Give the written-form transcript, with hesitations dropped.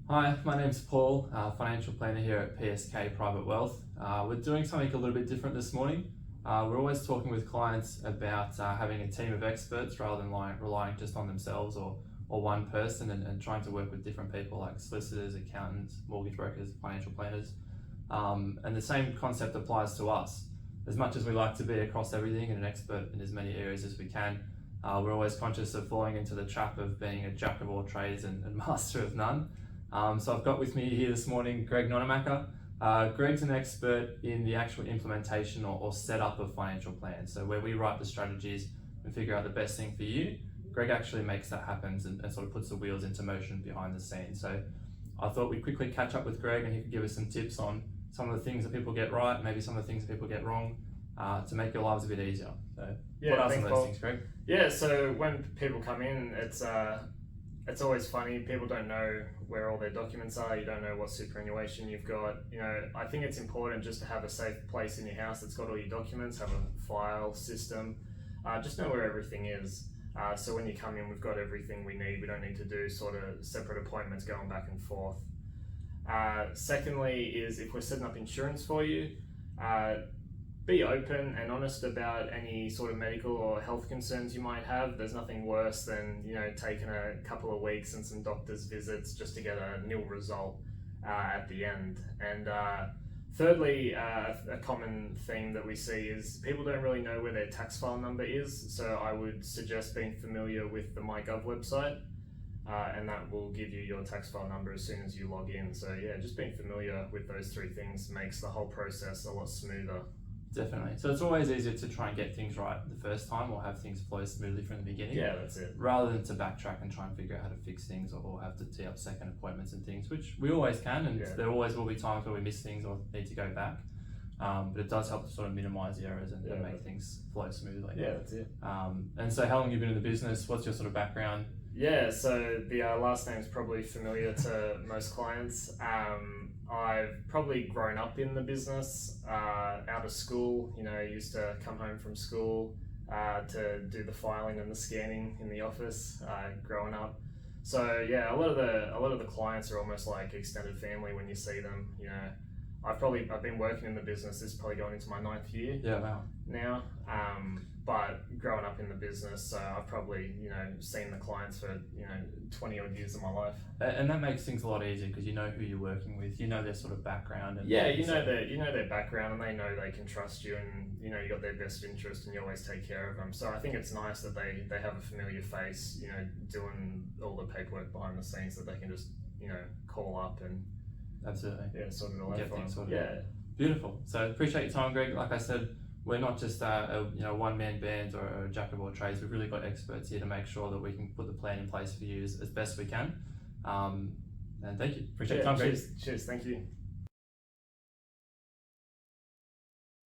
Hi, my name's Paul, financial planner here at PSK Private Wealth. We're doing something a little bit different this morning. We're always talking with clients about having a team of experts rather than relying just on themselves or one person and trying to work with different people like solicitors, accountants, mortgage brokers, financial planners. And the same concept applies to us. As much as we like to be across everything and an expert in as many areas as we can, we're always conscious of falling into the trap of being a jack of all trades and master of none. So I've got with me here this morning Greg Nonnenmacher. Greg's an expert in the actual implementation or setup of financial plans. So where we write the strategies and figure out the best thing for you, Greg actually makes that happen and sort of puts the wheels into motion behind the scenes. So I thought we'd quickly catch up with Greg and he could give us some tips on some of the things that people get right, maybe some of the things that people get wrong, to make your lives a bit easier. So what are some of those things, Greg? Yeah, so when people come in, it's always funny. People don't know where all their documents are. You don't know what superannuation you've got. I think it's important just to have a safe place in your house that's got all your documents, have a file system, just know where everything is. So when you come in, we've got everything we need. We don't need to do sort of separate appointments going back and forth. Secondly is if we're setting up insurance for you, be open and honest about any sort of medical or health concerns you might have. There's nothing worse than taking a couple of weeks and some doctor's visits just to get a nil result at the end. And thirdly, a common theme that we see is people don't really know where their tax file number is. So I would suggest being familiar with the MyGov website, and that will give you your tax file number as soon as you log in. So yeah, just being familiar with those three things makes the whole process a lot smoother. Definitely. So it's always easier to try and get things right the first time or have things flow smoothly from the beginning. Yeah, that's it. Rather than to backtrack and try and figure out how to fix things or have to tee up second appointments and things, which we always can, and there always will be times where we miss things or need to go back. But it does help to sort of minimise the errors and make things flow smoothly. Yeah, that's it. And so how long have you been in the business? What's your sort of background? Yeah, so the last name is probably familiar to most clients. I've probably grown up in the business, out of school. I used to come home from school to do the filing and the scanning in the office growing up. So yeah, a lot of the clients are almost like extended family when you see them. I've been working in the business. This is probably going into my 9th year. Yeah, wow. Now, but growing up in the business, I've probably seen the clients for 20 odd years of my life. And that makes things a lot easier because you know who you're working with, you know their sort of background. And yeah, you know their background, and they know they can trust you, and you got their best interest, and you always take care of them. So I think it's nice that they have a familiar face, doing all the paperwork behind the scenes that they can just call up and absolutely sort it all out get for things them. sorted. Yeah, beautiful. So appreciate your time, Greg. Like I said, we're not just a one-man band or a jack of all trades. We've really got experts here to make sure that we can put the plan in place for you as best we can. And thank you. Appreciate your time, Greg. Cheers. Thank you.